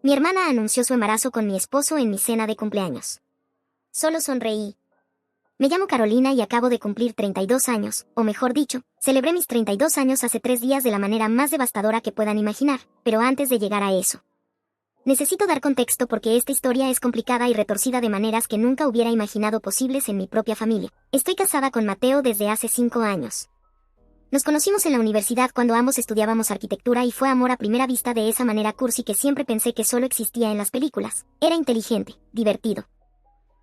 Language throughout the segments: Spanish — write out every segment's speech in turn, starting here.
Mi hermana anunció su embarazo con mi esposo en mi cena de cumpleaños. Solo sonreí. Me llamo Carolina y acabo de cumplir 32 años, o mejor dicho, celebré mis 32 años hace 3 días de la manera más devastadora que puedan imaginar, pero antes de llegar a eso. Necesito dar contexto porque esta historia es complicada y retorcida de maneras que nunca hubiera imaginado posibles en mi propia familia. Estoy casada con Mateo desde hace 5 años. Nos conocimos en la universidad cuando ambos estudiábamos arquitectura y fue amor a primera vista de esa manera cursi que siempre pensé que solo existía en las películas. Era inteligente, divertido,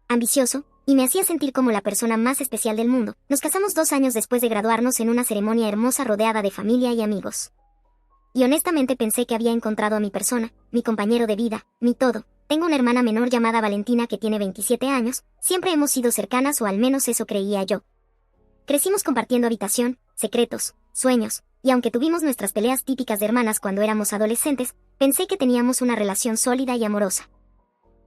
ambicioso, y me hacía sentir como la persona más especial del mundo. Nos casamos 2 años después de graduarnos en una ceremonia hermosa rodeada de familia y amigos. Y honestamente pensé que había encontrado a mi persona, mi compañero de vida, mi todo. Tengo una hermana menor llamada Valentina que tiene 27 años, siempre hemos sido cercanas o al menos eso creía yo. Crecimos compartiendo habitación, secretos, sueños, y aunque tuvimos nuestras peleas típicas de hermanas cuando éramos adolescentes, pensé que teníamos una relación sólida y amorosa.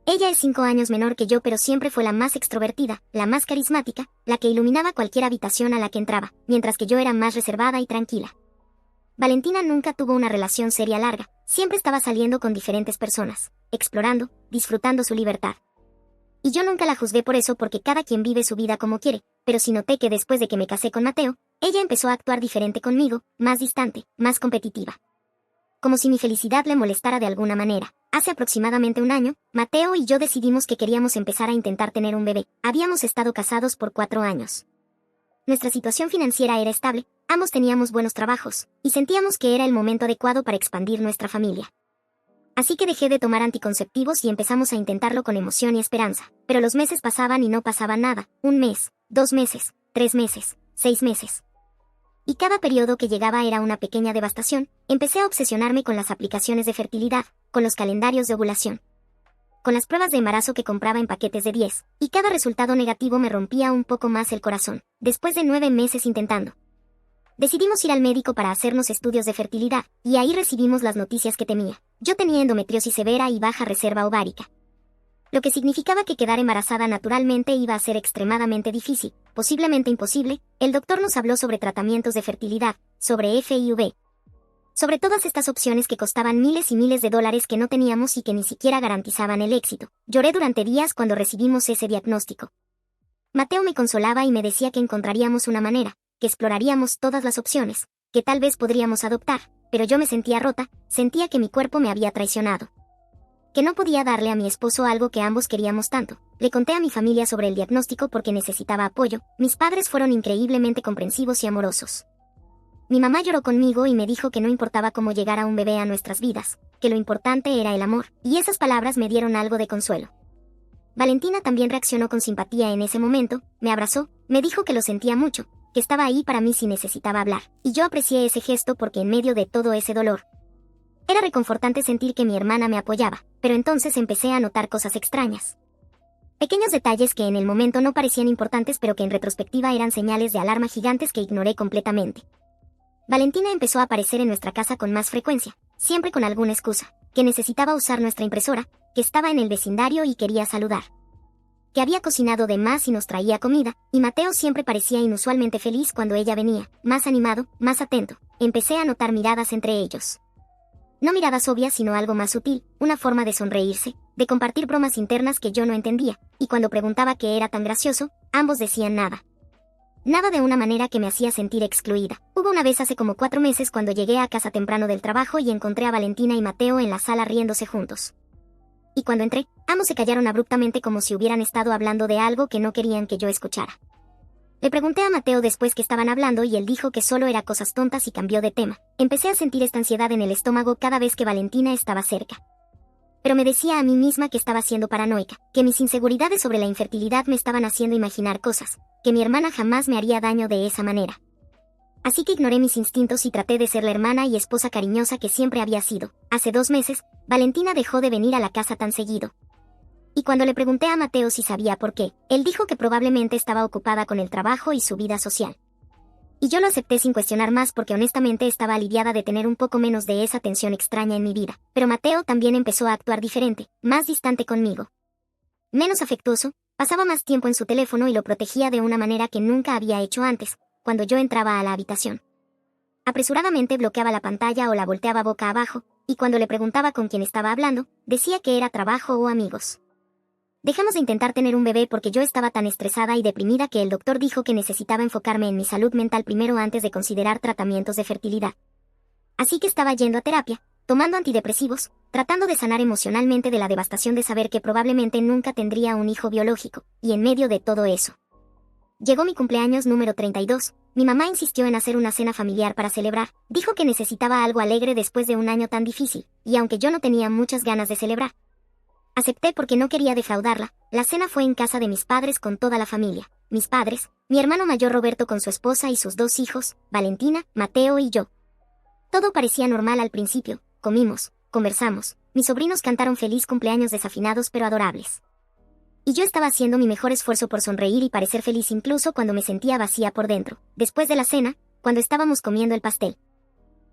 Ella es 5 años menor que yo pero siempre fue la más extrovertida, la más carismática, la que iluminaba cualquier habitación a la que entraba, mientras que yo era más reservada y tranquila. Valentina nunca tuvo una relación seria larga, siempre estaba saliendo con diferentes personas, explorando, disfrutando su libertad. Y yo nunca la juzgué por eso porque cada quien vive su vida como quiere, pero sí noté que después de que me casé con Mateo, ella empezó a actuar diferente conmigo, más distante, más competitiva. Como si mi felicidad le molestara de alguna manera. Hace aproximadamente un año, Mateo y yo decidimos que queríamos empezar a intentar tener un bebé. Habíamos estado casados por 4 años. Nuestra situación financiera era estable, ambos teníamos buenos trabajos, y sentíamos que era el momento adecuado para expandir nuestra familia. Así que dejé de tomar anticonceptivos y empezamos a intentarlo con emoción y esperanza. Pero los meses pasaban y no pasaba nada. 1 mes, 2 meses, 3 meses, 6 meses. Y cada periodo que llegaba era una pequeña devastación. Empecé a obsesionarme con las aplicaciones de fertilidad, con los calendarios de ovulación, con las pruebas de embarazo que compraba en paquetes de 10, y cada resultado negativo me rompía un poco más el corazón. Después de 9 meses intentando, decidimos ir al médico para hacernos estudios de fertilidad, y ahí recibimos las noticias que temía. Yo tenía endometriosis severa y baja reserva ovárica, lo que significaba que quedar embarazada naturalmente iba a ser extremadamente difícil, posiblemente imposible. El doctor nos habló sobre tratamientos de fertilidad, sobre FIV, sobre todas estas opciones que costaban miles y miles de dólares que no teníamos y que ni siquiera garantizaban el éxito. Lloré durante días cuando recibimos ese diagnóstico. Mateo me consolaba y me decía que encontraríamos una manera, que exploraríamos todas las opciones, que tal vez podríamos adoptar, pero yo me sentía rota, sentía que mi cuerpo me había traicionado, que no podía darle a mi esposo algo que ambos queríamos tanto. Le conté a mi familia sobre el diagnóstico porque necesitaba apoyo. Mis padres fueron increíblemente comprensivos y amorosos. Mi mamá lloró conmigo y me dijo que no importaba cómo llegara un bebé a nuestras vidas, que lo importante era el amor, y esas palabras me dieron algo de consuelo. Valentina también reaccionó con simpatía en ese momento, me abrazó, me dijo que lo sentía mucho, que estaba ahí para mí si necesitaba hablar, y yo aprecié ese gesto porque en medio de todo ese dolor, era reconfortante sentir que mi hermana me apoyaba, pero entonces empecé a notar cosas extrañas. Pequeños detalles que en el momento no parecían importantes pero que en retrospectiva eran señales de alarma gigantes que ignoré completamente. Valentina empezó a aparecer en nuestra casa con más frecuencia, siempre con alguna excusa, que necesitaba usar nuestra impresora, que estaba en el vecindario y quería saludar, que había cocinado de más y nos traía comida, y Mateo siempre parecía inusualmente feliz cuando ella venía, más animado, más atento. Empecé a notar miradas entre ellos. No miradas obvias sino algo más sutil, una forma de sonreírse, de compartir bromas internas que yo no entendía, y cuando preguntaba qué era tan gracioso, ambos decían nada. Nada de una manera que me hacía sentir excluida. Hubo una vez hace como 4 meses cuando llegué a casa temprano del trabajo y encontré a Valentina y Mateo en la sala riéndose juntos. Y cuando entré, ambos se callaron abruptamente como si hubieran estado hablando de algo que no querían que yo escuchara. Le pregunté a Mateo después qué estaban hablando y él dijo que solo era cosas tontas y cambió de tema. Empecé a sentir esta ansiedad en el estómago cada vez que Valentina estaba cerca. Pero me decía a mí misma que estaba siendo paranoica, que mis inseguridades sobre la infertilidad me estaban haciendo imaginar cosas, que mi hermana jamás me haría daño de esa manera. Así que ignoré mis instintos y traté de ser la hermana y esposa cariñosa que siempre había sido. Hace 2 meses, Valentina dejó de venir a la casa tan seguido. Y cuando le pregunté a Mateo si sabía por qué, él dijo que probablemente estaba ocupada con el trabajo y su vida social. Y yo lo acepté sin cuestionar más porque honestamente estaba aliviada de tener un poco menos de esa tensión extraña en mi vida. Pero Mateo también empezó a actuar diferente, más distante conmigo. Menos afectuoso, pasaba más tiempo en su teléfono y lo protegía de una manera que nunca había hecho antes, cuando yo entraba a la habitación. Apresuradamente bloqueaba la pantalla o la volteaba boca abajo, y cuando le preguntaba con quién estaba hablando, decía que era trabajo o amigos. Dejamos de intentar tener un bebé porque yo estaba tan estresada y deprimida que el doctor dijo que necesitaba enfocarme en mi salud mental primero antes de considerar tratamientos de fertilidad. Así que estaba yendo a terapia, tomando antidepresivos, tratando de sanar emocionalmente de la devastación de saber que probablemente nunca tendría un hijo biológico, y en medio de todo eso. Llegó mi cumpleaños número 32, mi mamá insistió en hacer una cena familiar para celebrar, dijo que necesitaba algo alegre después de un año tan difícil, y aunque yo no tenía muchas ganas de celebrar, acepté porque no quería defraudarla. La cena fue en casa de mis padres con toda la familia, mis padres, mi hermano mayor Roberto con su esposa y sus 2 hijos, Valentina, Mateo y yo. Todo parecía normal al principio, comimos, conversamos, mis sobrinos cantaron feliz cumpleaños desafinados pero adorables. Y yo estaba haciendo mi mejor esfuerzo por sonreír y parecer feliz incluso cuando me sentía vacía por dentro. Después de la cena, cuando estábamos comiendo el pastel,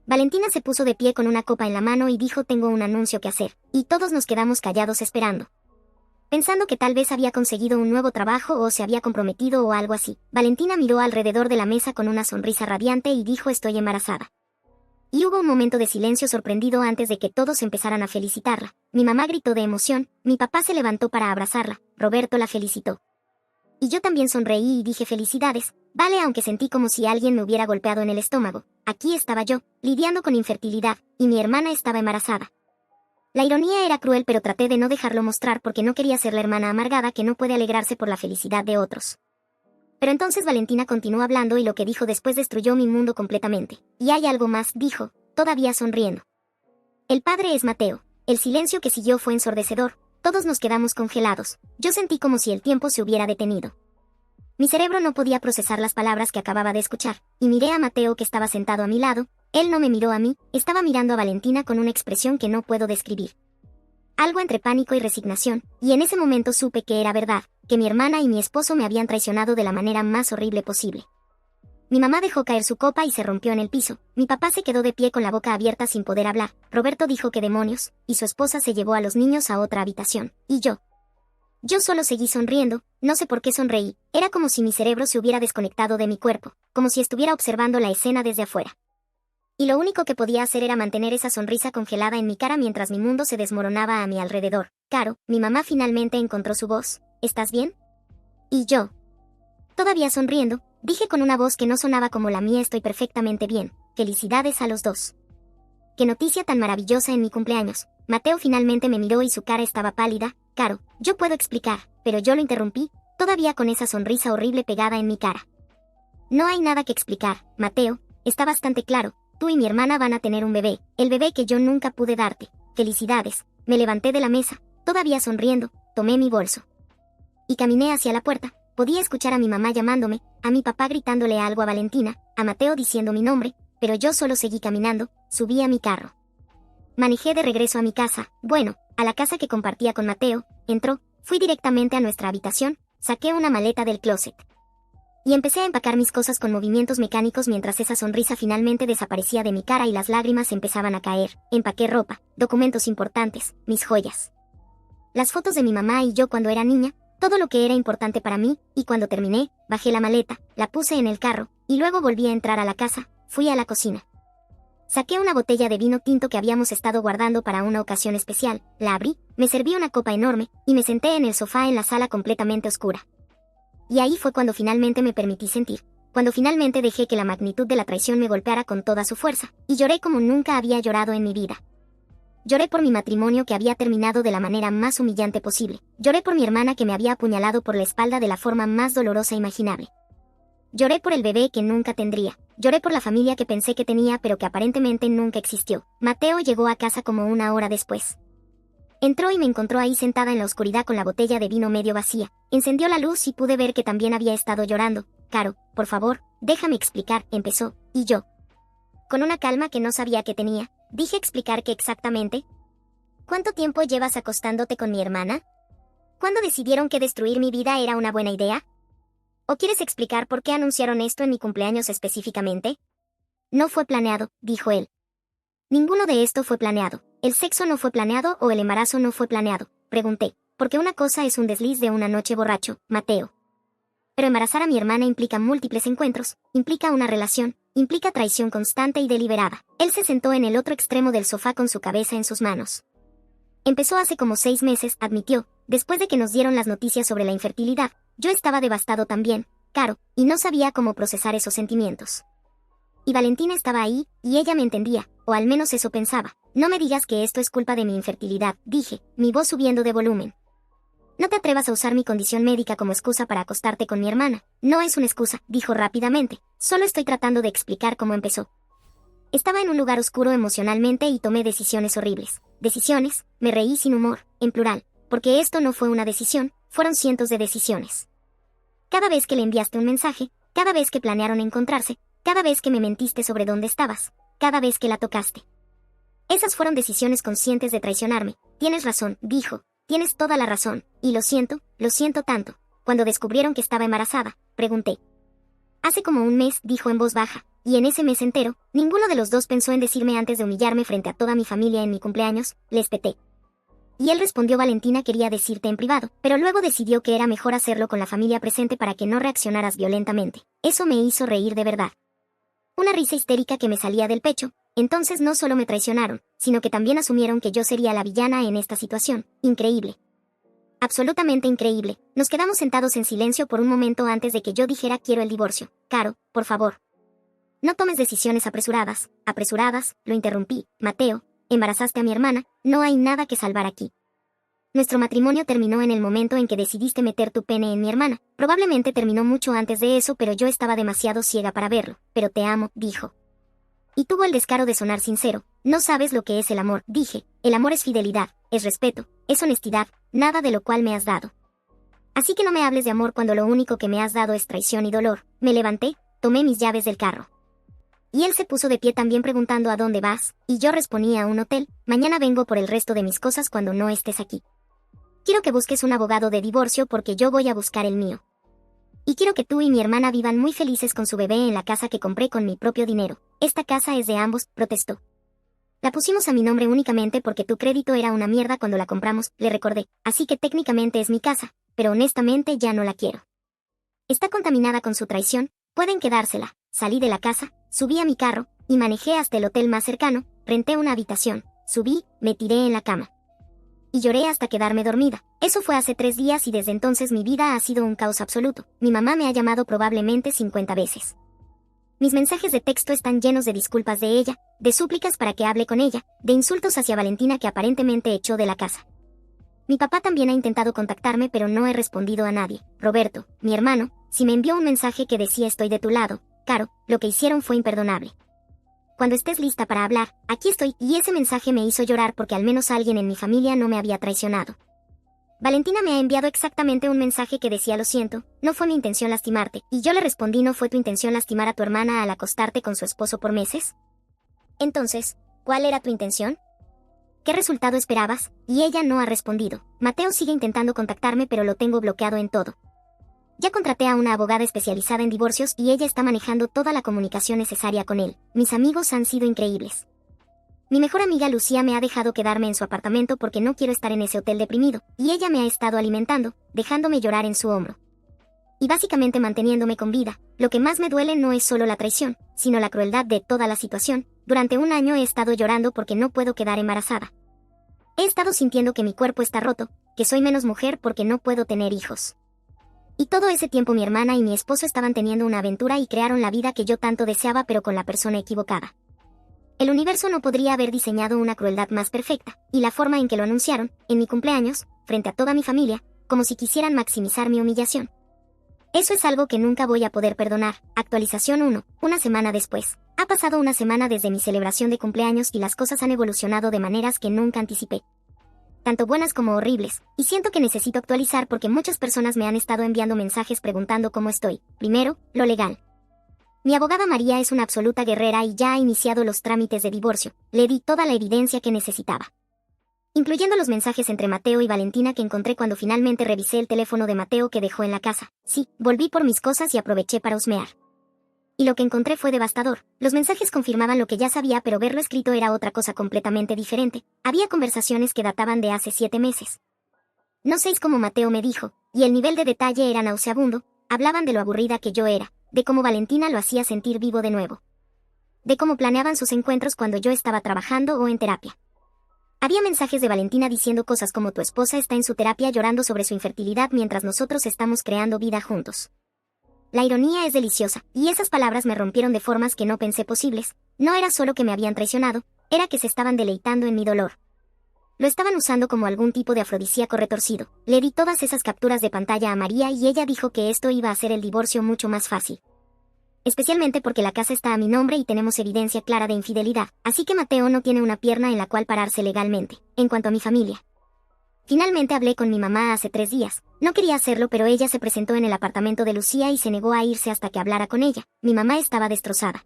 Valentina se puso de pie con una copa en la mano y dijo tengo un anuncio que hacer, y todos nos quedamos callados esperando. Pensando que tal vez había conseguido un nuevo trabajo o se había comprometido o algo así, Valentina miró alrededor de la mesa con una sonrisa radiante y dijo estoy embarazada. Y hubo un momento de silencio sorprendido antes de que todos empezaran a felicitarla. Mi mamá gritó de emoción, mi papá se levantó para abrazarla, Roberto la felicitó. Y yo también sonreí y dije felicidades, vale, aunque sentí como si alguien me hubiera golpeado en el estómago. Aquí estaba yo, lidiando con infertilidad, y mi hermana estaba embarazada. La ironía era cruel pero traté de no dejarlo mostrar porque no quería ser la hermana amargada que no puede alegrarse por la felicidad de otros. Pero entonces Valentina continuó hablando y lo que dijo después destruyó mi mundo completamente. Y hay algo más, dijo, todavía sonriendo. El padre es Mateo. El silencio que siguió fue ensordecedor, todos nos quedamos congelados, yo sentí como si el tiempo se hubiera detenido. Mi cerebro no podía procesar las palabras que acababa de escuchar, y miré a Mateo que estaba sentado a mi lado, él no me miró a mí, estaba mirando a Valentina con una expresión que no puedo describir. Algo entre pánico y resignación, y en ese momento supe que era verdad, que mi hermana y mi esposo me habían traicionado de la manera más horrible posible. Mi mamá dejó caer su copa y se rompió en el piso, mi papá se quedó de pie con la boca abierta sin poder hablar, Roberto dijo que demonios, y su esposa se llevó a los niños a otra habitación, y yo solo seguí sonriendo, no sé por qué sonreí, era como si mi cerebro se hubiera desconectado de mi cuerpo, como si estuviera observando la escena desde afuera. Y lo único que podía hacer era mantener esa sonrisa congelada en mi cara mientras mi mundo se desmoronaba a mi alrededor. Caro, mi mamá finalmente encontró su voz, ¿estás bien? Y yo, todavía sonriendo, dije con una voz que no sonaba como la mía estoy perfectamente bien, felicidades a los dos. Qué noticia tan maravillosa en mi cumpleaños. Mateo finalmente me miró y su cara estaba pálida. Caro, yo puedo explicar, pero yo lo interrumpí, todavía con esa sonrisa horrible pegada en mi cara. No hay nada que explicar, Mateo, está bastante claro, tú y mi hermana van a tener un bebé, el bebé que yo nunca pude darte. Felicidades. Me levanté de la mesa, todavía sonriendo, tomé mi bolso y caminé hacia la puerta. Podía escuchar a mi mamá llamándome, a mi papá gritándole algo a Valentina, a Mateo diciendo mi nombre, pero yo solo seguí caminando, subí a mi carro. Manejé de regreso a mi casa, bueno, a la casa que compartía con Mateo, entró, fui directamente a nuestra habitación, saqué una maleta del closet y empecé a empacar mis cosas con movimientos mecánicos mientras esa sonrisa finalmente desaparecía de mi cara y las lágrimas empezaban a caer. Empaqué ropa, documentos importantes, mis joyas, las fotos de mi mamá y yo cuando era niña, todo lo que era importante para mí, y cuando terminé, bajé la maleta, la puse en el carro, y luego volví a entrar a la casa, fui a la cocina. Saqué una botella de vino tinto que habíamos estado guardando para una ocasión especial, la abrí, me serví una copa enorme, y me senté en el sofá en la sala completamente oscura. Y ahí fue cuando finalmente me permití sentir, cuando finalmente dejé que la magnitud de la traición me golpeara con toda su fuerza, y lloré como nunca había llorado en mi vida. Lloré por mi matrimonio que había terminado de la manera más humillante posible. Lloré por mi hermana que me había apuñalado por la espalda de la forma más dolorosa imaginable. Lloré por el bebé que nunca tendría. Lloré por la familia que pensé que tenía pero que aparentemente nunca existió. Mateo llegó a casa como una hora después. Entró y me encontró ahí sentada en la oscuridad con la botella de vino medio vacía. Encendió la luz y pude ver que también había estado llorando. Caro, por favor, déjame explicar, empezó, y yo, con una calma que no sabía que tenía, dije explicar qué exactamente. ¿Cuánto tiempo llevas acostándote con mi hermana? ¿Cuándo decidieron que destruir mi vida era una buena idea? ¿O quieres explicar por qué anunciaron esto en mi cumpleaños específicamente? No fue planeado, dijo él. Ninguno de esto fue planeado. ¿El sexo no fue planeado o el embarazo no fue planeado? Pregunté, porque una cosa es un desliz de una noche borracho, Mateo. Pero embarazar a mi hermana implica múltiples encuentros, implica una relación, implica traición constante y deliberada. Él se sentó en el otro extremo del sofá con su cabeza en sus manos. Empezó hace como 6 meses, admitió, después de que nos dieron las noticias sobre la infertilidad. Yo estaba devastado también, Caro, y no sabía cómo procesar esos sentimientos. Y Valentina estaba ahí, y ella me entendía, o al menos eso pensaba. No me digas que esto es culpa de mi infertilidad, dije, mi voz subiendo de volumen. No te atrevas a usar mi condición médica como excusa para acostarte con mi hermana. No es una excusa, dijo rápidamente, solo estoy tratando de explicar cómo empezó. Estaba en un lugar oscuro emocionalmente y tomé decisiones horribles. Decisiones, me reí sin humor, en plural, porque esto no fue una decisión, fueron cientos de decisiones. Cada vez que le enviaste un mensaje, cada vez que planearon encontrarse, cada vez que me mentiste sobre dónde estabas, cada vez que la tocaste. Esas fueron decisiones conscientes de traicionarme. Tienes razón, dijo, tienes toda la razón, y lo siento tanto. Cuando descubrieron que estaba embarazada, pregunté. Hace como un mes, dijo en voz baja, y en ese mes entero, ninguno de los dos pensó en decirme antes de humillarme frente a toda mi familia en mi cumpleaños, le espeté. Y él respondió, Valentina quería decirte en privado, pero luego decidió que era mejor hacerlo con la familia presente para que no reaccionaras violentamente. Eso me hizo reír de verdad. Una risa histérica que me salía del pecho. Entonces no solo me traicionaron, sino que también asumieron que yo sería la villana en esta situación. Increíble. Absolutamente increíble. Nos quedamos sentados en silencio por un momento antes de que yo dijera quiero el divorcio. Caro, por favor. No tomes decisiones apresuradas, lo interrumpí. Mateo, embarazaste a mi hermana, no hay nada que salvar aquí. Nuestro matrimonio terminó en el momento en que decidiste meter tu pene en mi hermana. Probablemente terminó mucho antes de eso, pero yo estaba demasiado ciega para verlo. Pero te amo, dijo. Y tuvo el descaro de sonar sincero. No sabes lo que es el amor, dije. El amor es fidelidad, es respeto, es honestidad, nada de lo cual me has dado. Así que no me hables de amor cuando lo único que me has dado es traición y dolor. Me levanté, tomé mis llaves del carro. Y él se puso de pie también preguntando ¿a dónde vas? Y yo respondí a un hotel, mañana vengo por el resto de mis cosas cuando no estés aquí. Quiero que busques un abogado de divorcio porque yo voy a buscar el mío. Y quiero que tú y mi hermana vivan muy felices con su bebé en la casa que compré con mi propio dinero. Esta casa es de ambos, protestó. La pusimos a mi nombre únicamente porque tu crédito era una mierda cuando la compramos, le recordé. Así que técnicamente es mi casa, pero honestamente ya no la quiero. Está contaminada con su traición, pueden quedársela. Salí de la casa, subí a mi carro, y manejé hasta el hotel más cercano, renté una habitación, subí, me tiré en la cama. Y lloré hasta quedarme dormida. Eso fue hace 3 días y desde entonces mi vida ha sido un caos absoluto. Mi mamá me ha llamado probablemente 50 veces. Mis mensajes de texto están llenos de disculpas de ella, de súplicas para que hable con ella, de insultos hacia Valentina que aparentemente echó de la casa. Mi papá también ha intentado contactarme pero no he respondido a nadie. Roberto, mi hermano, sí me envió un mensaje que decía estoy de tu lado. Caro, lo que hicieron fue imperdonable. Cuando estés lista para hablar, aquí estoy, y ese mensaje me hizo llorar porque al menos alguien en mi familia no me había traicionado. Valentina me ha enviado exactamente un mensaje que decía lo siento, no fue mi intención lastimarte, y yo le respondí no fue tu intención lastimar a tu hermana al acostarte con su esposo por meses. Entonces, ¿cuál era tu intención? ¿Qué resultado esperabas? Y ella no ha respondido. Mateo sigue intentando contactarme pero lo tengo bloqueado en todo. Ya contraté a una abogada especializada en divorcios y ella está manejando toda la comunicación necesaria con él. Mis amigos han sido increíbles. Mi mejor amiga Lucía me ha dejado quedarme en su apartamento porque no quiero estar en ese hotel deprimido, y ella me ha estado alimentando, dejándome llorar en su hombro. Y básicamente manteniéndome con vida. Lo que más me duele no es solo la traición, sino la crueldad de toda la situación. Durante un año he estado llorando porque no puedo quedar embarazada. He estado sintiendo que mi cuerpo está roto, que soy menos mujer porque no puedo tener hijos. Y todo ese tiempo mi hermana y mi esposo estaban teniendo una aventura y crearon la vida que yo tanto deseaba pero con la persona equivocada. El universo no podría haber diseñado una crueldad más perfecta, y la forma en que lo anunciaron, en mi cumpleaños, frente a toda mi familia, como si quisieran maximizar mi humillación. Eso es algo que nunca voy a poder perdonar. Actualización 1, una semana después. Ha pasado una semana desde mi celebración de cumpleaños y las cosas han evolucionado de maneras que nunca anticipé. Tanto buenas como horribles, y siento que necesito actualizar porque muchas personas me han estado enviando mensajes preguntando cómo estoy. Primero, lo legal. Mi abogada María es una absoluta guerrera y ya ha iniciado los trámites de divorcio. Le di toda la evidencia que necesitaba, incluyendo los mensajes entre Mateo y Valentina que encontré cuando finalmente revisé el teléfono de Mateo que dejó en la casa. Sí, volví por mis cosas y aproveché para husmear. Y lo que encontré fue devastador. Los mensajes confirmaban lo que ya sabía, pero verlo escrito era otra cosa completamente diferente. Había conversaciones que databan de hace 7 meses. No sé cómo Mateo me dijo, y el nivel de detalle era nauseabundo. Hablaban de lo aburrida que yo era, de cómo Valentina lo hacía sentir vivo de nuevo. de cómo planeaban sus encuentros cuando yo estaba trabajando o en terapia. Había mensajes de Valentina diciendo cosas como tu esposa está en su terapia llorando sobre su infertilidad mientras nosotros estamos creando vida juntos. La ironía es deliciosa, y esas palabras me rompieron de formas que no pensé posibles. No era solo que me habían traicionado, era que se estaban deleitando en mi dolor. Lo estaban usando como algún tipo de afrodisíaco retorcido. Le di todas esas capturas de pantalla a María y ella dijo que esto iba a hacer el divorcio mucho más fácil. Especialmente porque la casa está a mi nombre y tenemos evidencia clara de infidelidad, así que Mateo no tiene una pierna en la cual pararse legalmente. En cuanto a mi familia. Finalmente hablé con mi mamá hace 3 días. No quería hacerlo, pero ella se presentó en el apartamento de Lucía y se negó a irse hasta que hablara con ella. Mi mamá estaba destrozada.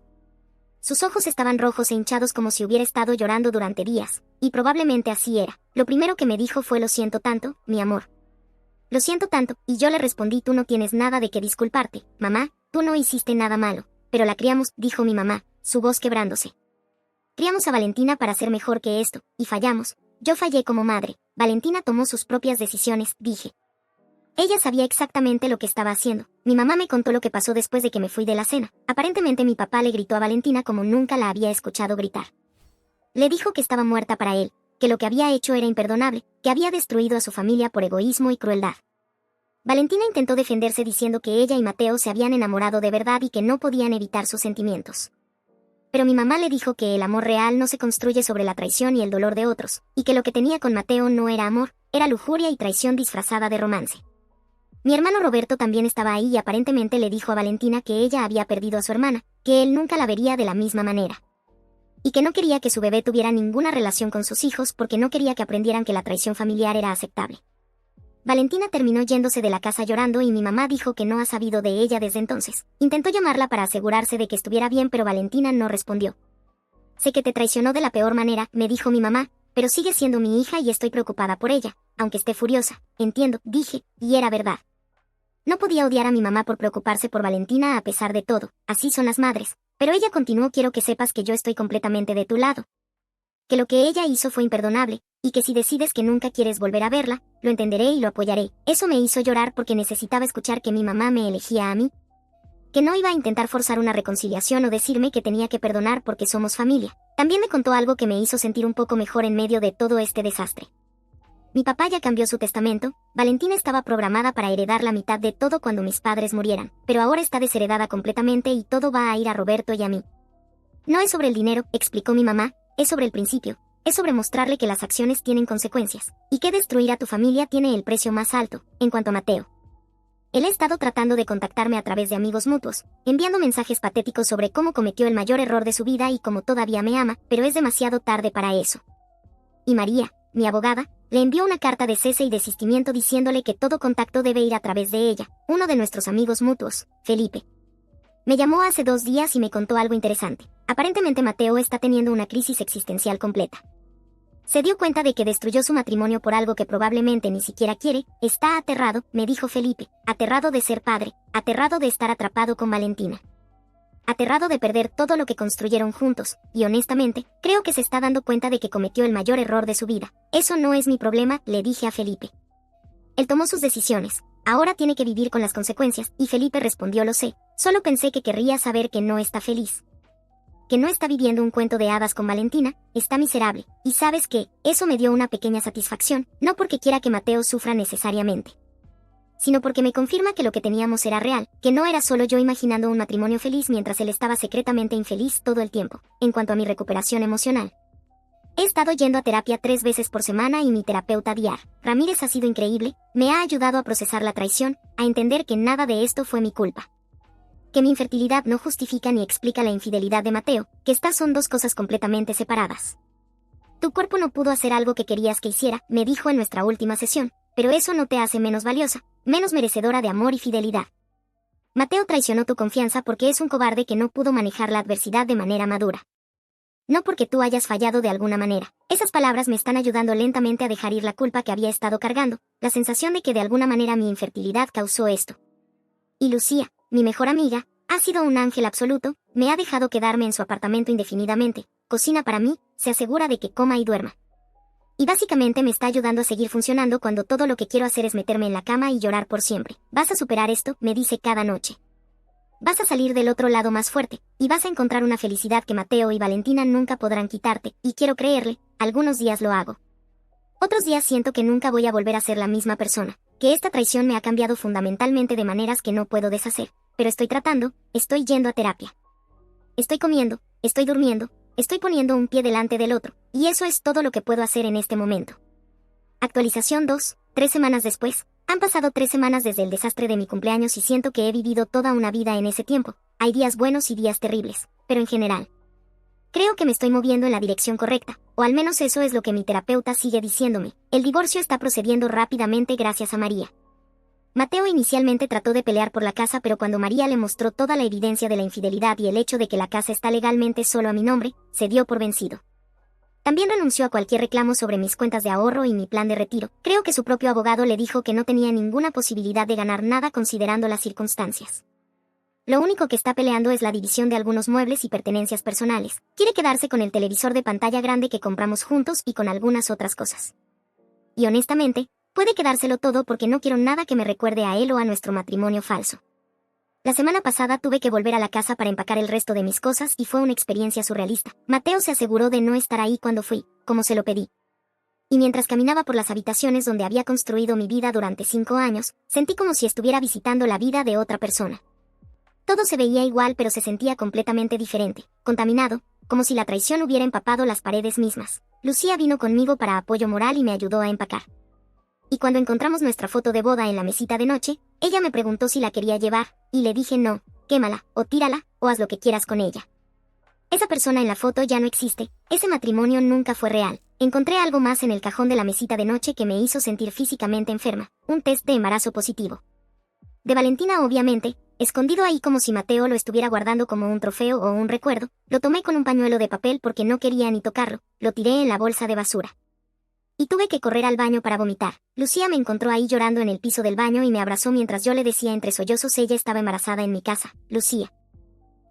Sus ojos estaban rojos e hinchados como si hubiera estado llorando durante días, y probablemente así era. Lo primero que me dijo fue lo siento tanto, mi amor. Lo siento tanto, y yo le respondí tú no tienes nada de qué disculparte, mamá, tú no hiciste nada malo. Pero la criamos, dijo mi mamá, su voz quebrándose. Criamos a Valentina para ser mejor que esto, y fallamos. Yo fallé como madre. Valentina tomó sus propias decisiones, dije. Ella sabía exactamente lo que estaba haciendo. Mi mamá me contó lo que pasó después de que me fui de la cena. Aparentemente mi papá le gritó a Valentina como nunca la había escuchado gritar. Le dijo que estaba muerta para él, que lo que había hecho era imperdonable, que había destruido a su familia por egoísmo y crueldad. Valentina intentó defenderse diciendo que ella y Mateo se habían enamorado de verdad y que no podían evitar sus sentimientos. Pero mi mamá le dijo que el amor real no se construye sobre la traición y el dolor de otros, y que lo que tenía con Mateo no era amor, era lujuria y traición disfrazada de romance. Mi hermano Roberto también estaba ahí y aparentemente le dijo a Valentina que ella había perdido a su hermana, que él nunca la vería de la misma manera. Y que no quería que su bebé tuviera ninguna relación con sus hijos porque no quería que aprendieran que la traición familiar era aceptable. Valentina terminó yéndose de la casa llorando y mi mamá dijo que no ha sabido de ella desde entonces. Intentó llamarla para asegurarse de que estuviera bien, pero Valentina no respondió. Sé que te traicionó de la peor manera, me dijo mi mamá, pero sigue siendo mi hija y estoy preocupada por ella, aunque esté furiosa. Entiendo, dije, y era verdad. No podía odiar a mi mamá por preocuparse por Valentina a pesar de todo, así son las madres. Pero ella continuó, quiero que sepas que yo estoy completamente de tu lado. Que lo que ella hizo fue imperdonable, y que si decides que nunca quieres volver a verla, lo entenderé y lo apoyaré. Eso me hizo llorar porque necesitaba escuchar que mi mamá me elegía a mí. Que no iba a intentar forzar una reconciliación o decirme que tenía que perdonar porque somos familia. También me contó algo que me hizo sentir un poco mejor en medio de todo este desastre. Mi papá ya cambió su testamento. Valentina estaba programada para heredar la mitad de todo cuando mis padres murieran, pero ahora está desheredada completamente y todo va a ir a Roberto y a mí. No es sobre el dinero, explicó mi mamá, es sobre el principio. Es sobre mostrarle que las acciones tienen consecuencias, y que destruir a tu familia tiene el precio más alto. En cuanto a Mateo, él ha estado tratando de contactarme a través de amigos mutuos, enviando mensajes patéticos sobre cómo cometió el mayor error de su vida y cómo todavía me ama, pero es demasiado tarde para eso. Y María, mi abogada, le envió una carta de cese y desistimiento diciéndole que todo contacto debe ir a través de ella, uno de nuestros amigos mutuos, Felipe. Me llamó hace 2 días y me contó algo interesante. Aparentemente Mateo está teniendo una crisis existencial completa. Se dio cuenta de que destruyó su matrimonio por algo que probablemente ni siquiera quiere. Está aterrado, me dijo Felipe, aterrado de ser padre, aterrado de estar atrapado con Valentina. Aterrado de perder todo lo que construyeron juntos, y honestamente, creo que se está dando cuenta de que cometió el mayor error de su vida. Eso no es mi problema, le dije a Felipe. Él tomó sus decisiones. Ahora tiene que vivir con las consecuencias, y Felipe respondió lo sé, solo pensé que querría saber que no está feliz. Que no está viviendo un cuento de hadas con Valentina, está miserable, y ¿sabes qué? Eso me dio una pequeña satisfacción, no porque quiera que Mateo sufra necesariamente, sino porque me confirma que lo que teníamos era real, que no era solo yo imaginando un matrimonio feliz mientras él estaba secretamente infeliz todo el tiempo. En cuanto a mi recuperación emocional, he estado yendo a terapia 3 veces por semana y mi terapeuta Diar Ramírez ha sido increíble, me ha ayudado a procesar la traición, a entender que nada de esto fue mi culpa. Que mi infertilidad no justifica ni explica la infidelidad de Mateo, que estas son 2 cosas completamente separadas. Tu cuerpo no pudo hacer algo que querías que hiciera, me dijo en nuestra última sesión, pero eso no te hace menos valiosa, menos merecedora de amor y fidelidad. Mateo traicionó tu confianza porque es un cobarde que no pudo manejar la adversidad de manera madura. No porque tú hayas fallado de alguna manera. Esas palabras me están ayudando lentamente a dejar ir la culpa que había estado cargando, la sensación de que de alguna manera mi infertilidad causó esto. Y Lucía, mi mejor amiga, ha sido un ángel absoluto, me ha dejado quedarme en su apartamento indefinidamente, cocina para mí, se asegura de que coma y duerma. Y básicamente me está ayudando a seguir funcionando cuando todo lo que quiero hacer es meterme en la cama y llorar por siempre. Vas a superar esto, me dice cada noche. Vas a salir del otro lado más fuerte, y vas a encontrar una felicidad que Mateo y Valentina nunca podrán quitarte, y quiero creerle, algunos días lo hago. Otros días siento que nunca voy a volver a ser la misma persona, que esta traición me ha cambiado fundamentalmente de maneras que no puedo deshacer, pero estoy tratando, estoy yendo a terapia. Estoy comiendo, estoy durmiendo, estoy poniendo un pie delante del otro, y eso es todo lo que puedo hacer en este momento. Actualización 2, 3 semanas después. Han pasado 3 semanas desde el desastre de mi cumpleaños y siento que he vivido toda una vida en ese tiempo. Hay días buenos y días terribles, pero en general, creo que me estoy moviendo en la dirección correcta, o al menos eso es lo que mi terapeuta sigue diciéndome. El divorcio está procediendo rápidamente gracias a María. Mateo inicialmente trató de pelear por la casa, pero cuando María le mostró toda la evidencia de la infidelidad y el hecho de que la casa está legalmente solo a mi nombre, se dio por vencido. También renunció a cualquier reclamo sobre mis cuentas de ahorro y mi plan de retiro. Creo que su propio abogado le dijo que no tenía ninguna posibilidad de ganar nada considerando las circunstancias. Lo único que está peleando es la división de algunos muebles y pertenencias personales. Quiere quedarse con el televisor de pantalla grande que compramos juntos y con algunas otras cosas. Y honestamente, puede quedárselo todo porque no quiero nada que me recuerde a él o a nuestro matrimonio falso. La semana pasada tuve que volver a la casa para empacar el resto de mis cosas y fue una experiencia surrealista. Mateo se aseguró de no estar ahí cuando fui, como se lo pedí. Y mientras caminaba por las habitaciones donde había construido mi vida durante 5 años, sentí como si estuviera visitando la vida de otra persona. Todo se veía igual pero se sentía completamente diferente, contaminado, como si la traición hubiera empapado las paredes mismas. Lucía vino conmigo para apoyo moral y me ayudó a empacar. Y cuando encontramos nuestra foto de boda en la mesita de noche, ella me preguntó si la quería llevar, y le dije no, quémala, o tírala, o haz lo que quieras con ella. Esa persona en la foto ya no existe, ese matrimonio nunca fue real. Encontré algo más en el cajón de la mesita de noche que me hizo sentir físicamente enferma, un test de embarazo positivo. De Valentina obviamente, escondido ahí como si Mateo lo estuviera guardando como un trofeo o un recuerdo, lo tomé con un pañuelo de papel porque no quería ni tocarlo, lo tiré en la bolsa de basura. Y tuve que correr al baño para vomitar. Lucía me encontró ahí llorando en el piso del baño y me abrazó mientras yo le decía entre sollozos ella estaba embarazada en mi casa, Lucía.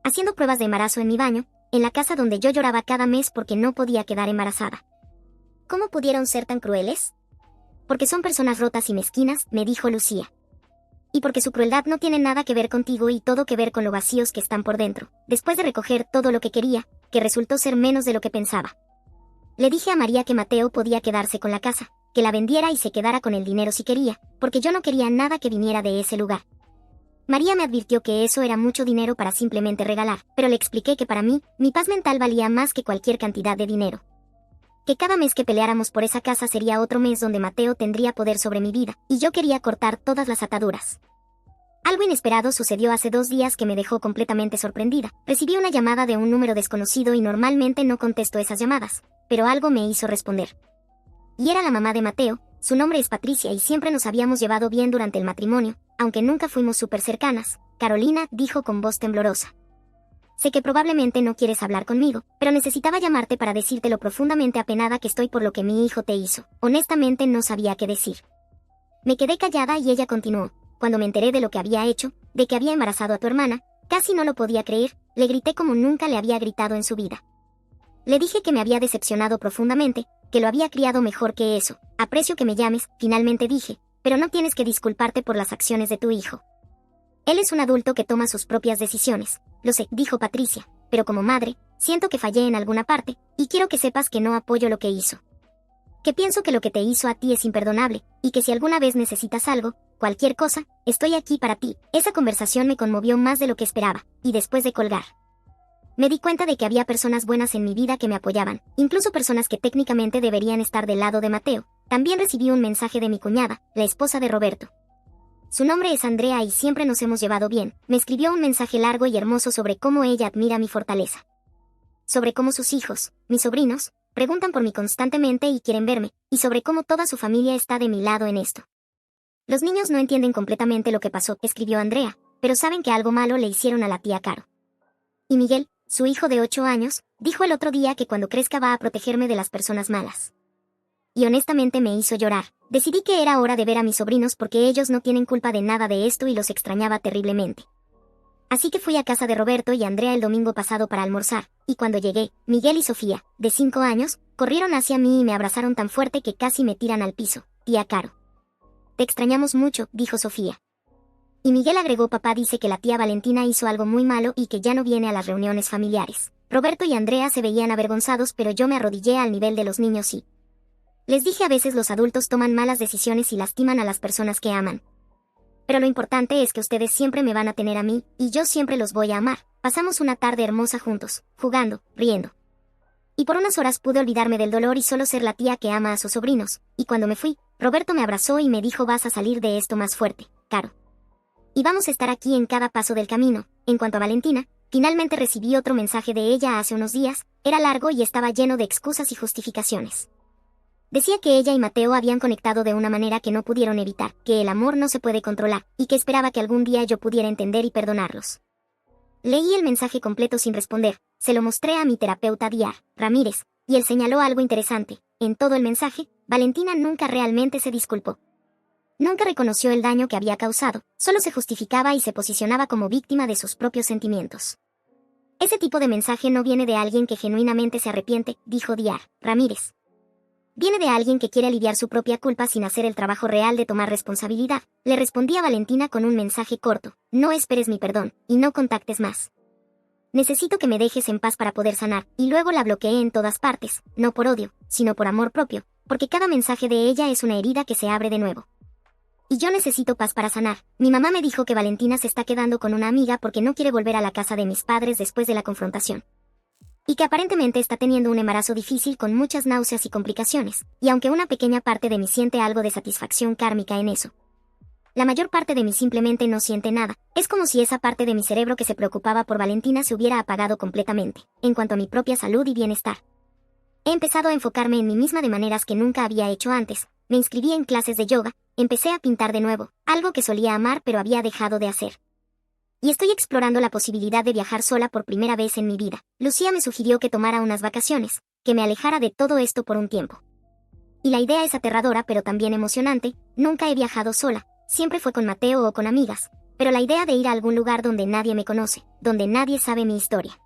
Haciendo pruebas de embarazo en mi baño, en la casa donde yo lloraba cada mes porque no podía quedar embarazada. ¿Cómo pudieron ser tan crueles? Porque son personas rotas y mezquinas, me dijo Lucía. Y porque su crueldad no tiene nada que ver contigo y todo que ver con lo vacíos que están por dentro. Después de recoger todo lo que quería, que resultó ser menos de lo que pensaba. Le dije a María que Mateo podía quedarse con la casa, que la vendiera y se quedara con el dinero si quería, porque yo no quería nada que viniera de ese lugar. María me advirtió que eso era mucho dinero para simplemente regalar, pero le expliqué que para mí, mi paz mental valía más que cualquier cantidad de dinero. Que cada mes que peleáramos por esa casa sería otro mes donde Mateo tendría poder sobre mi vida, y yo quería cortar todas las ataduras. Algo inesperado sucedió hace 2 días que me dejó completamente sorprendida. Recibí una llamada de un número desconocido y normalmente no contesto esas llamadas, pero algo me hizo responder. Y era la mamá de Mateo, su nombre es Patricia y siempre nos habíamos llevado bien durante el matrimonio, aunque nunca fuimos súper cercanas. Carolina, dijo con voz temblorosa. Sé que probablemente no quieres hablar conmigo, pero necesitaba llamarte para decirte lo profundamente apenada que estoy por lo que mi hijo te hizo. Honestamente no sabía qué decir. Me quedé callada y ella continuó. Cuando me enteré de lo que había hecho, de que había embarazado a tu hermana, casi no lo podía creer, le grité como nunca le había gritado en su vida. Le dije que me había decepcionado profundamente, que lo había criado mejor que eso. Aprecio que me llames, finalmente dije, pero no tienes que disculparte por las acciones de tu hijo. Él es un adulto que toma sus propias decisiones, lo sé, dijo Patricia, pero como madre, siento que fallé en alguna parte, y quiero que sepas que no apoyo lo que hizo. Que pienso que lo que te hizo a ti es imperdonable, y que si alguna vez necesitas algo, cualquier cosa, estoy aquí para ti. Esa conversación me conmovió más de lo que esperaba, y después de colgar, me di cuenta de que había personas buenas en mi vida que me apoyaban, incluso personas que técnicamente deberían estar del lado de Mateo. También recibí un mensaje de mi cuñada, la esposa de Roberto. Su nombre es Andrea y siempre nos hemos llevado bien. Me escribió un mensaje largo y hermoso sobre cómo ella admira mi fortaleza. Sobre cómo sus hijos, mis sobrinos, preguntan por mí constantemente y quieren verme, y sobre cómo toda su familia está de mi lado en esto. Los niños no entienden completamente lo que pasó, escribió Andrea, pero saben que algo malo le hicieron a la tía Caro. Y Miguel, su hijo de 8 años, dijo el otro día que cuando crezca va a protegerme de las personas malas. Y honestamente me hizo llorar. Decidí que era hora de ver a mis sobrinos porque ellos no tienen culpa de nada de esto y los extrañaba terriblemente. Así que fui a casa de Roberto y Andrea el domingo pasado para almorzar, y cuando llegué, Miguel y Sofía, de 5 años, corrieron hacia mí y me abrazaron tan fuerte que casi me tiran al piso. Tía Caro. Te extrañamos mucho, dijo Sofía. Y Miguel agregó: papá dice que la tía Valentina hizo algo muy malo y que ya no viene a las reuniones familiares. Roberto y Andrea se veían avergonzados, pero yo me arrodillé al nivel de los niños y les dije: a veces los adultos toman malas decisiones y lastiman a las personas que aman. Pero lo importante es que ustedes siempre me van a tener a mí, y yo siempre los voy a amar. Pasamos una tarde hermosa juntos, jugando, riendo. Y por unas horas pude olvidarme del dolor y solo ser la tía que ama a sus sobrinos. Y cuando me fui, Roberto me abrazó y me dijo: vas a salir de esto más fuerte, Caro. Y vamos a estar aquí en cada paso del camino. En cuanto a Valentina, finalmente recibí otro mensaje de ella hace unos días. Era largo y estaba lleno de excusas y justificaciones. Decía que ella y Mateo habían conectado de una manera que no pudieron evitar, que el amor no se puede controlar, y que esperaba que algún día yo pudiera entender y perdonarlos. Leí el mensaje completo sin responder, se lo mostré a mi terapeuta Diar Ramírez, y él señaló algo interesante. En todo el mensaje, Valentina nunca realmente se disculpó. Nunca reconoció el daño que había causado, solo se justificaba y se posicionaba como víctima de sus propios sentimientos. Ese tipo de mensaje no viene de alguien que genuinamente se arrepiente, dijo Diar Ramírez. Viene de alguien que quiere aliviar su propia culpa sin hacer el trabajo real de tomar responsabilidad. Le respondí a Valentina con un mensaje corto: no esperes mi perdón, y no contactes más. Necesito que me dejes en paz para poder sanar, y luego la bloqueé en todas partes, no por odio, sino por amor propio, porque cada mensaje de ella es una herida que se abre de nuevo. Y yo necesito paz para sanar. Mi mamá me dijo que Valentina se está quedando con una amiga porque no quiere volver a la casa de mis padres después de la confrontación. Y que aparentemente está teniendo un embarazo difícil con muchas náuseas y complicaciones, y aunque una pequeña parte de mí siente algo de satisfacción kármica en eso, la mayor parte de mí simplemente no siente nada. Es como si esa parte de mi cerebro que se preocupaba por Valentina se hubiera apagado completamente. En cuanto a mi propia salud y bienestar, he empezado a enfocarme en mí misma de maneras que nunca había hecho antes. Me inscribí en clases de yoga, empecé a pintar de nuevo, algo que solía amar pero había dejado de hacer. Y estoy explorando la posibilidad de viajar sola por primera vez en mi vida. Lucía me sugirió que tomara unas vacaciones, que me alejara de todo esto por un tiempo. Y la idea es aterradora pero también emocionante. Nunca he viajado sola, siempre fue con Mateo o con amigas, pero la idea de ir a algún lugar donde nadie me conoce, donde nadie sabe mi historia,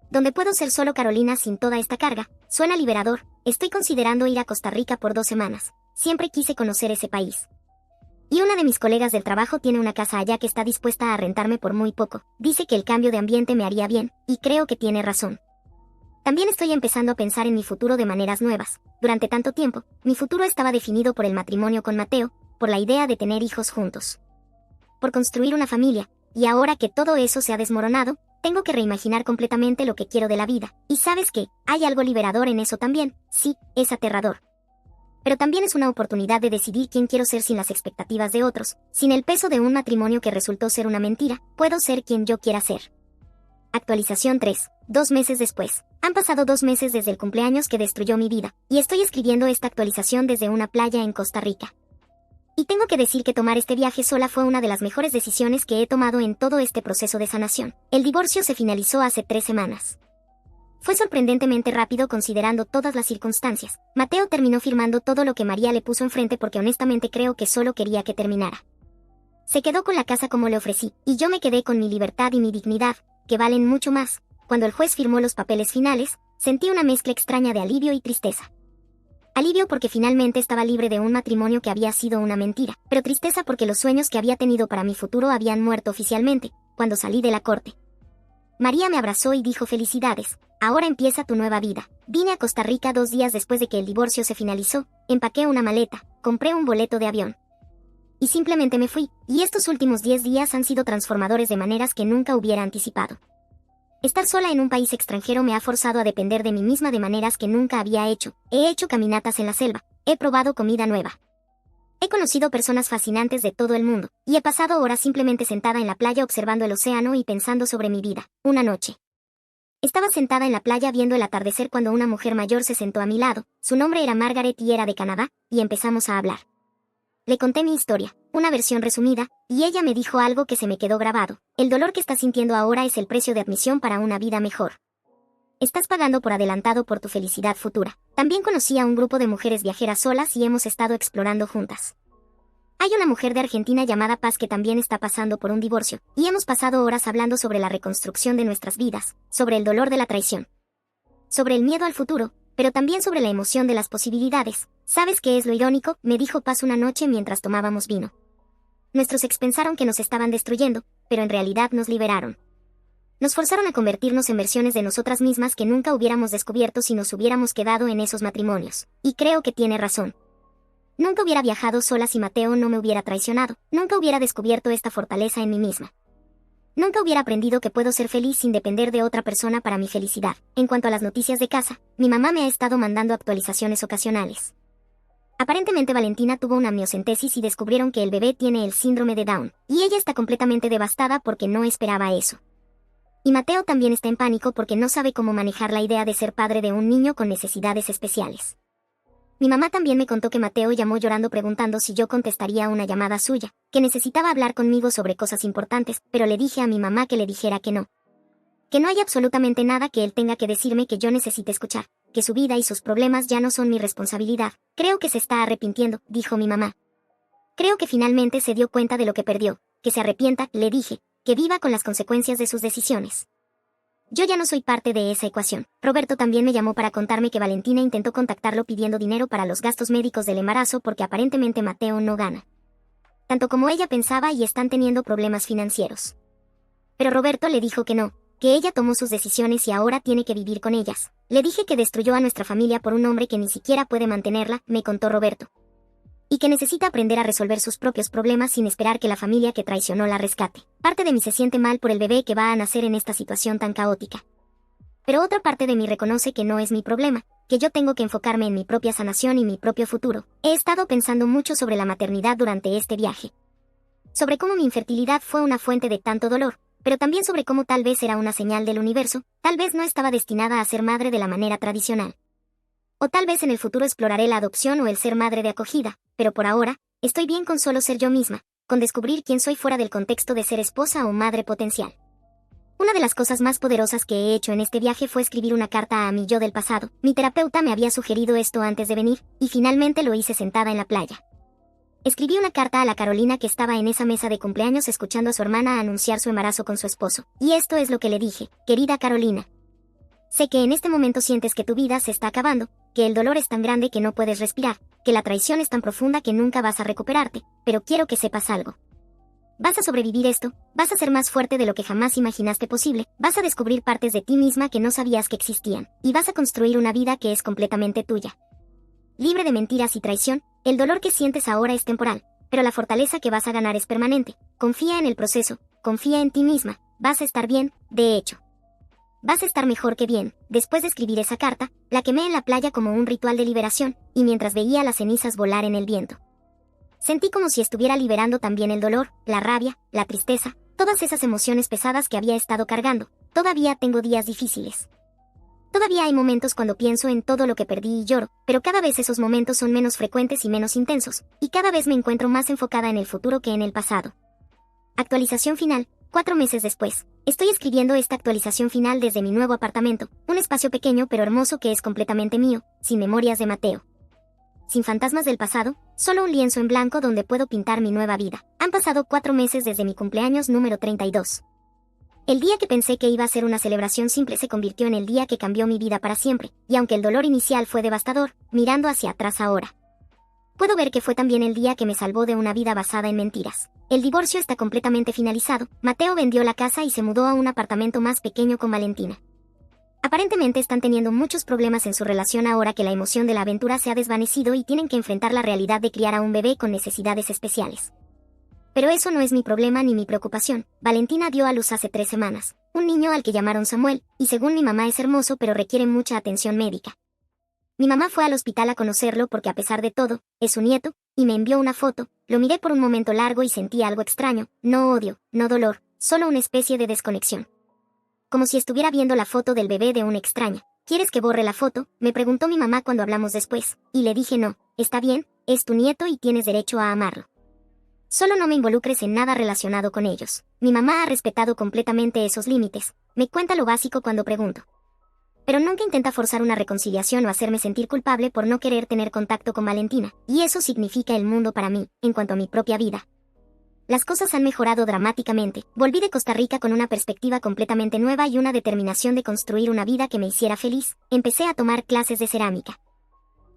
donde puedo ser solo Carolina sin toda esta carga, suena liberador. Estoy considerando ir a Costa Rica por 2 semanas. Siempre quise conocer ese país. Y una de mis colegas del trabajo tiene una casa allá que está dispuesta a rentarme por muy poco. Dice que el cambio de ambiente me haría bien, y creo que tiene razón. También estoy empezando a pensar en mi futuro de maneras nuevas. Durante tanto tiempo, mi futuro estaba definido por el matrimonio con Mateo, por la idea de tener hijos juntos, por construir una familia, y ahora que todo eso se ha desmoronado, tengo que reimaginar completamente lo que quiero de la vida. Y ¿sabes qué? Hay algo liberador en eso también. Sí, es aterrador. Pero también es una oportunidad de decidir quién quiero ser sin las expectativas de otros, sin el peso de un matrimonio que resultó ser una mentira. Puedo ser quien yo quiera ser. Actualización 3. 2 meses después. Han pasado 2 meses desde el cumpleaños que destruyó mi vida, y estoy escribiendo esta actualización desde una playa en Costa Rica. Y tengo que decir que tomar este viaje sola fue una de las mejores decisiones que he tomado en todo este proceso de sanación. El divorcio se finalizó hace 3 semanas. Fue sorprendentemente rápido considerando todas las circunstancias. Mateo terminó firmando todo lo que María le puso enfrente porque honestamente creo que solo quería que terminara. Se quedó con la casa como le ofrecí, y yo me quedé con mi libertad y mi dignidad, que valen mucho más. Cuando el juez firmó los papeles finales, sentí una mezcla extraña de alivio y tristeza. Alivio porque finalmente estaba libre de un matrimonio que había sido una mentira, pero tristeza porque los sueños que había tenido para mi futuro habían muerto oficialmente, cuando salí de la corte. María me abrazó y dijo: felicidades, ahora empieza tu nueva vida. Vine a Costa Rica 2 días después de que el divorcio se finalizó, empaqué una maleta, compré un boleto de avión. Y simplemente me fui, y estos últimos 10 días han sido transformadores de maneras que nunca hubiera anticipado. Estar sola en un país extranjero me ha forzado a depender de mí misma de maneras que nunca había hecho. He hecho caminatas en la selva, he probado comida nueva. He conocido personas fascinantes de todo el mundo, y he pasado horas simplemente sentada en la playa observando el océano y pensando sobre mi vida. Una noche, estaba sentada en la playa viendo el atardecer cuando una mujer mayor se sentó a mi lado. Su nombre era Margaret y era de Canadá, y empezamos a hablar. Le conté mi historia, una versión resumida, y ella me dijo algo que se me quedó grabado: el dolor que estás sintiendo ahora es el precio de admisión para una vida mejor. Estás pagando por adelantado por tu felicidad futura. También conocí a un grupo de mujeres viajeras solas y hemos estado explorando juntas. Hay una mujer de Argentina llamada Paz que también está pasando por un divorcio, y hemos pasado horas hablando sobre la reconstrucción de nuestras vidas, sobre el dolor de la traición, sobre el miedo al futuro, pero también sobre la emoción de las posibilidades. ¿Sabes qué es lo irónico?, me dijo Paz una noche mientras tomábamos vino. Nuestros ex pensaron que nos estaban destruyendo, pero en realidad nos liberaron. Nos forzaron a convertirnos en versiones de nosotras mismas que nunca hubiéramos descubierto si nos hubiéramos quedado en esos matrimonios. Y creo que tiene razón. Nunca hubiera viajado sola si Mateo no me hubiera traicionado. Nunca hubiera descubierto esta fortaleza en mí misma. Nunca hubiera aprendido que puedo ser feliz sin depender de otra persona para mi felicidad. En cuanto a las noticias de casa, mi mamá me ha estado mandando actualizaciones ocasionales. Aparentemente Valentina tuvo una amniocentesis y descubrieron que el bebé tiene el síndrome de Down, y ella está completamente devastada porque no esperaba eso. Y Mateo también está en pánico porque no sabe cómo manejar la idea de ser padre de un niño con necesidades especiales. Mi mamá también me contó que Mateo llamó llorando preguntando si yo contestaría una llamada suya, que necesitaba hablar conmigo sobre cosas importantes, pero le dije a mi mamá que le dijera que no. Que no hay absolutamente nada que él tenga que decirme que yo necesite escuchar, que su vida y sus problemas ya no son mi responsabilidad. Creo que se está arrepintiendo, dijo mi mamá. Creo que finalmente se dio cuenta de lo que perdió, que se arrepienta, le dije, que viva con las consecuencias de sus decisiones. Yo ya no soy parte de esa ecuación. Roberto también me llamó para contarme que Valentina intentó contactarlo pidiendo dinero para los gastos médicos del embarazo porque aparentemente Mateo no gana tanto como ella pensaba y están teniendo problemas financieros. Pero Roberto le dijo que no, que ella tomó sus decisiones y ahora tiene que vivir con ellas. Le dije que destruyó a nuestra familia por un hombre que ni siquiera puede mantenerla, me contó Roberto. Y que necesita aprender a resolver sus propios problemas sin esperar que la familia que traicionó la rescate. Parte de mí se siente mal por el bebé que va a nacer en esta situación tan caótica. Pero otra parte de mí reconoce que no es mi problema, que yo tengo que enfocarme en mi propia sanación y mi propio futuro. He estado pensando mucho sobre la maternidad durante este viaje. Sobre cómo mi infertilidad fue una fuente de tanto dolor, pero también sobre cómo tal vez era una señal del universo, tal vez no estaba destinada a ser madre de la manera tradicional. O tal vez en el futuro exploraré la adopción o el ser madre de acogida, pero por ahora, estoy bien con solo ser yo misma, con descubrir quién soy fuera del contexto de ser esposa o madre potencial. Una de las cosas más poderosas que he hecho en este viaje fue escribir una carta a mi yo del pasado. Mi terapeuta me había sugerido esto antes de venir, y finalmente lo hice sentada en la playa. Escribí una carta a la Carolina que estaba en esa mesa de cumpleaños escuchando a su hermana anunciar su embarazo con su esposo. Y esto es lo que le dije: querida Carolina. Sé que en este momento sientes que tu vida se está acabando, que el dolor es tan grande que no puedes respirar, que la traición es tan profunda que nunca vas a recuperarte, pero quiero que sepas algo. Vas a sobrevivir esto, vas a ser más fuerte de lo que jamás imaginaste posible, vas a descubrir partes de ti misma que no sabías que existían, y vas a construir una vida que es completamente tuya. Libre de mentiras y traición, el dolor que sientes ahora es temporal, pero la fortaleza que vas a ganar es permanente. Confía en el proceso, confía en ti misma, vas a estar bien, de hecho. Vas a estar mejor que bien. Después de escribir esa carta, la quemé en la playa como un ritual de liberación, y mientras veía las cenizas volar en el viento. Sentí como si estuviera liberando también el dolor, la rabia, la tristeza, todas esas emociones pesadas que había estado cargando. Todavía tengo días difíciles. Todavía hay momentos cuando pienso en todo lo que perdí y lloro, pero cada vez esos momentos son menos frecuentes y menos intensos, y cada vez me encuentro más enfocada en el futuro que en el pasado. Actualización final, 4 meses después. Estoy escribiendo esta actualización final desde mi nuevo apartamento, un espacio pequeño pero hermoso que es completamente mío, sin memorias de Mateo. Sin fantasmas del pasado, solo un lienzo en blanco donde puedo pintar mi nueva vida. Han pasado 4 meses desde mi cumpleaños número 32. El día que pensé que iba a ser una celebración simple se convirtió en el día que cambió mi vida para siempre, y aunque el dolor inicial fue devastador, mirando hacia atrás ahora, puedo ver que fue también el día que me salvó de una vida basada en mentiras. El divorcio está completamente finalizado, Mateo vendió la casa y se mudó a un apartamento más pequeño con Valentina. Aparentemente están teniendo muchos problemas en su relación ahora que la emoción de la aventura se ha desvanecido y tienen que enfrentar la realidad de criar a un bebé con necesidades especiales. Pero eso no es mi problema ni mi preocupación. Valentina dio a luz hace 3 semanas, un niño al que llamaron Samuel, y según mi mamá es hermoso pero requiere mucha atención médica. Mi mamá fue al hospital a conocerlo porque a pesar de todo, es su nieto, y me envió una foto. Lo miré por un momento largo y sentí algo extraño, no odio, no dolor, solo una especie de desconexión. Como si estuviera viendo la foto del bebé de una extraña. ¿Quieres que borre la foto?, me preguntó mi mamá cuando hablamos después, y le dije no, está bien, es tu nieto y tienes derecho a amarlo. Solo no me involucres en nada relacionado con ellos. Mi mamá ha respetado completamente esos límites, me cuenta lo básico cuando pregunto. Pero nunca intenta forzar una reconciliación o hacerme sentir culpable por no querer tener contacto con Valentina, y eso significa el mundo para mí, en cuanto a mi propia vida. Las cosas han mejorado dramáticamente. Volví de Costa Rica con una perspectiva completamente nueva y una determinación de construir una vida que me hiciera feliz. Empecé a tomar clases de cerámica.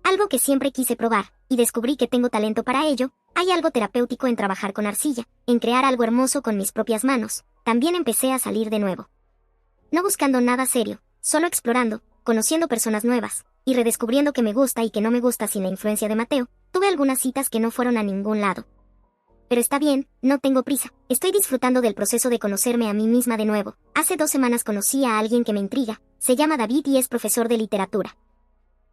Algo que siempre quise probar, y descubrí que tengo talento para ello. Hay algo terapéutico en trabajar con arcilla, en crear algo hermoso con mis propias manos. También empecé a salir de nuevo. No buscando nada serio, solo explorando, conociendo personas nuevas, y redescubriendo que me gusta y que no me gusta sin la influencia de Mateo. Tuve algunas citas que no fueron a ningún lado. Pero está bien, no tengo prisa. Estoy disfrutando del proceso de conocerme a mí misma de nuevo. Hace 2 semanas conocí a alguien que me intriga. Se llama David y es profesor de literatura.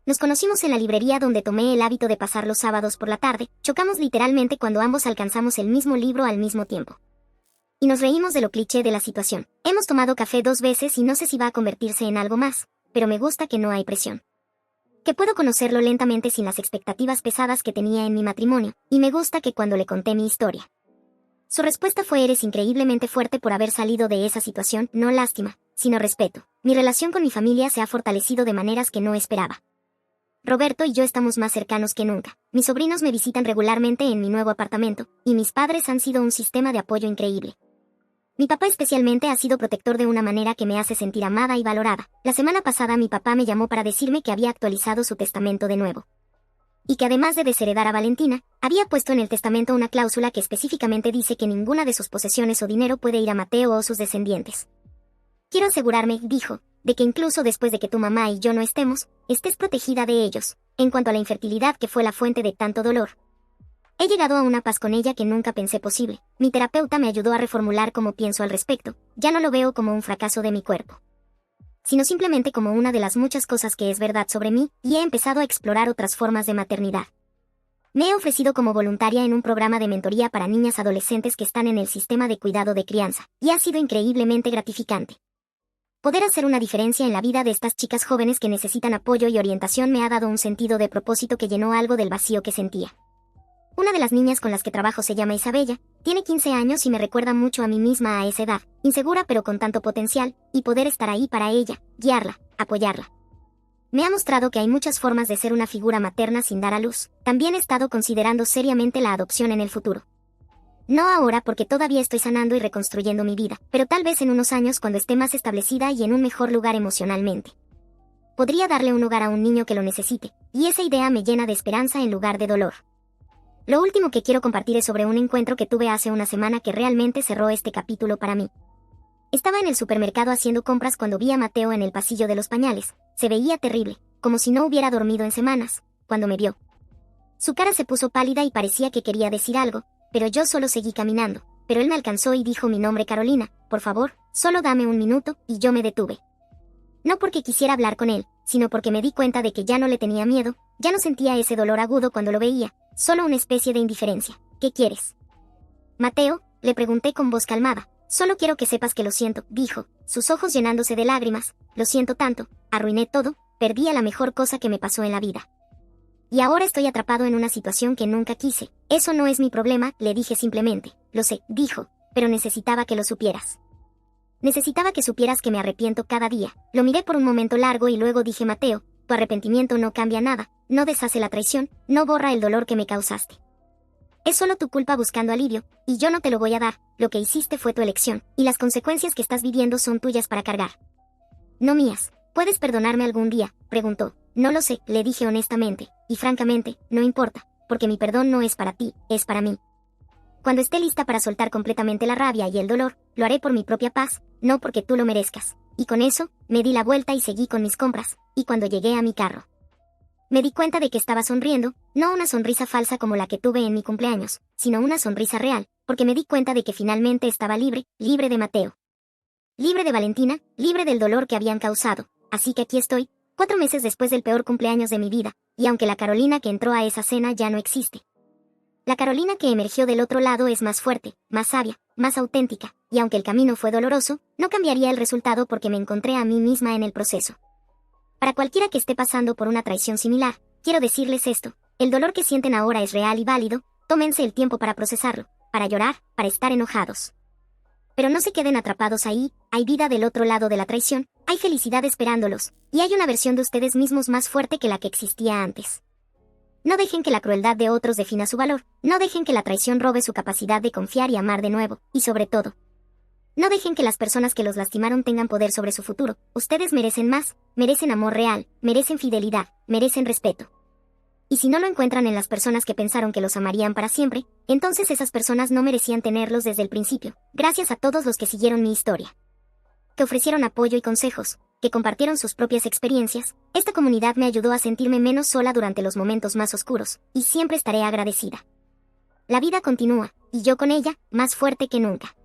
Nos conocimos en la librería donde tomé el hábito de pasar los sábados por la tarde. Chocamos literalmente cuando ambos alcanzamos el mismo libro al mismo tiempo. Y nos reímos de lo cliché de la situación. Hemos tomado café 2 veces y no sé si va a convertirse en algo más, pero me gusta que no hay presión. Que puedo conocerlo lentamente sin las expectativas pesadas que tenía en mi matrimonio, y me gusta que cuando le conté mi historia. Su respuesta fue: eres increíblemente fuerte por haber salido de esa situación, no lástima, sino respeto. Mi relación con mi familia se ha fortalecido de maneras que no esperaba. Roberto y yo estamos más cercanos que nunca. Mis sobrinos me visitan regularmente en mi nuevo apartamento, y mis padres han sido un sistema de apoyo increíble. Mi papá especialmente ha sido protector de una manera que me hace sentir amada y valorada. La semana pasada mi papá me llamó para decirme que había actualizado su testamento de nuevo. Y que además de desheredar a Valentina, había puesto en el testamento una cláusula que específicamente dice que ninguna de sus posesiones o dinero puede ir a Mateo o sus descendientes. Quiero asegurarme, dijo, de que incluso después de que tu mamá y yo no estemos, estés protegida de ellos. En cuanto a la infertilidad que fue la fuente de tanto dolor, he llegado a una paz con ella que nunca pensé posible. Mi terapeuta me ayudó a reformular cómo pienso al respecto. Ya no lo veo como un fracaso de mi cuerpo, sino simplemente como una de las muchas cosas que es verdad sobre mí, y he empezado a explorar otras formas de maternidad. Me he ofrecido como voluntaria en un programa de mentoría para niñas adolescentes que están en el sistema de cuidado de crianza, y ha sido increíblemente gratificante. Poder hacer una diferencia en la vida de estas chicas jóvenes que necesitan apoyo y orientación me ha dado un sentido de propósito que llenó algo del vacío que sentía. Una de las niñas con las que trabajo se llama Isabella, tiene 15 años y me recuerda mucho a mí misma a esa edad, insegura pero con tanto potencial, y poder estar ahí para ella, guiarla, apoyarla. Me ha mostrado que hay muchas formas de ser una figura materna sin dar a luz. También he estado considerando seriamente la adopción en el futuro. No ahora porque todavía estoy sanando y reconstruyendo mi vida, pero tal vez en unos años cuando esté más establecida y en un mejor lugar emocionalmente. Podría darle un hogar a un niño que lo necesite, y esa idea me llena de esperanza en lugar de dolor. Lo último que quiero compartir es sobre un encuentro que tuve hace una semana que realmente cerró este capítulo para mí. Estaba en el supermercado haciendo compras cuando vi a Mateo en el pasillo de los pañales. Se veía terrible, como si no hubiera dormido en semanas, cuando me vio. Su cara se puso pálida y parecía que quería decir algo, pero yo solo seguí caminando. Pero él me alcanzó y dijo mi nombre: Carolina, por favor, solo dame un minuto, y yo me detuve. No porque quisiera hablar con él, sino porque me di cuenta de que ya no le tenía miedo, ya no sentía ese dolor agudo cuando lo veía, solo una especie de indiferencia. ¿Qué quieres? Mateo, le pregunté con voz calmada. Solo quiero que sepas que lo siento, dijo, sus ojos llenándose de lágrimas. Lo siento tanto, arruiné todo, perdí a la mejor cosa que me pasó en la vida. Y ahora estoy atrapado en una situación que nunca quise. Eso no es mi problema, le dije simplemente. Lo sé, dijo, pero necesitaba que lo supieras. Necesitaba que supieras que me arrepiento cada día. Lo miré por un momento largo y luego dije: Mateo, tu arrepentimiento no cambia nada, no deshace la traición, no borra el dolor que me causaste. Es solo tu culpa buscando alivio, y yo no te lo voy a dar. Lo que hiciste fue tu elección, y las consecuencias que estás viviendo son tuyas para cargar, no mías. ¿Puedes perdonarme algún día?, preguntó. No lo sé, le dije honestamente, y francamente, no importa, porque mi perdón no es para ti, es para mí. Cuando esté lista para soltar completamente la rabia y el dolor, lo haré por mi propia paz, no porque tú lo merezcas. Y con eso, me di la vuelta y seguí con mis compras, y cuando llegué a mi carro, me di cuenta de que estaba sonriendo, no una sonrisa falsa como la que tuve en mi cumpleaños, sino una sonrisa real, porque me di cuenta de que finalmente estaba libre, libre de Mateo. Libre de Valentina, libre del dolor que habían causado. Así que aquí estoy, 4 meses después del peor cumpleaños de mi vida, y aunque la Carolina que entró a esa cena ya no existe, la Carolina que emergió del otro lado es más fuerte, más sabia, más auténtica, y aunque el camino fue doloroso, no cambiaría el resultado porque me encontré a mí misma en el proceso. Para cualquiera que esté pasando por una traición similar, quiero decirles esto: el dolor que sienten ahora es real y válido, tómense el tiempo para procesarlo, para llorar, para estar enojados. Pero no se queden atrapados ahí, hay vida del otro lado de la traición, hay felicidad esperándolos, y hay una versión de ustedes mismos más fuerte que la que existía antes. No dejen que la crueldad de otros defina su valor, no dejen que la traición robe su capacidad de confiar y amar de nuevo, y sobre todo, no dejen que las personas que los lastimaron tengan poder sobre su futuro. Ustedes merecen más, merecen amor real, merecen fidelidad, merecen respeto. Y si no lo encuentran en las personas que pensaron que los amarían para siempre, entonces esas personas no merecían tenerlos desde el principio. Gracias a todos los que siguieron mi historia, que ofrecieron apoyo y consejos, que compartieron sus propias experiencias, esta comunidad me ayudó a sentirme menos sola durante los momentos más oscuros, y siempre estaré agradecida. La vida continúa, y yo con ella, más fuerte que nunca.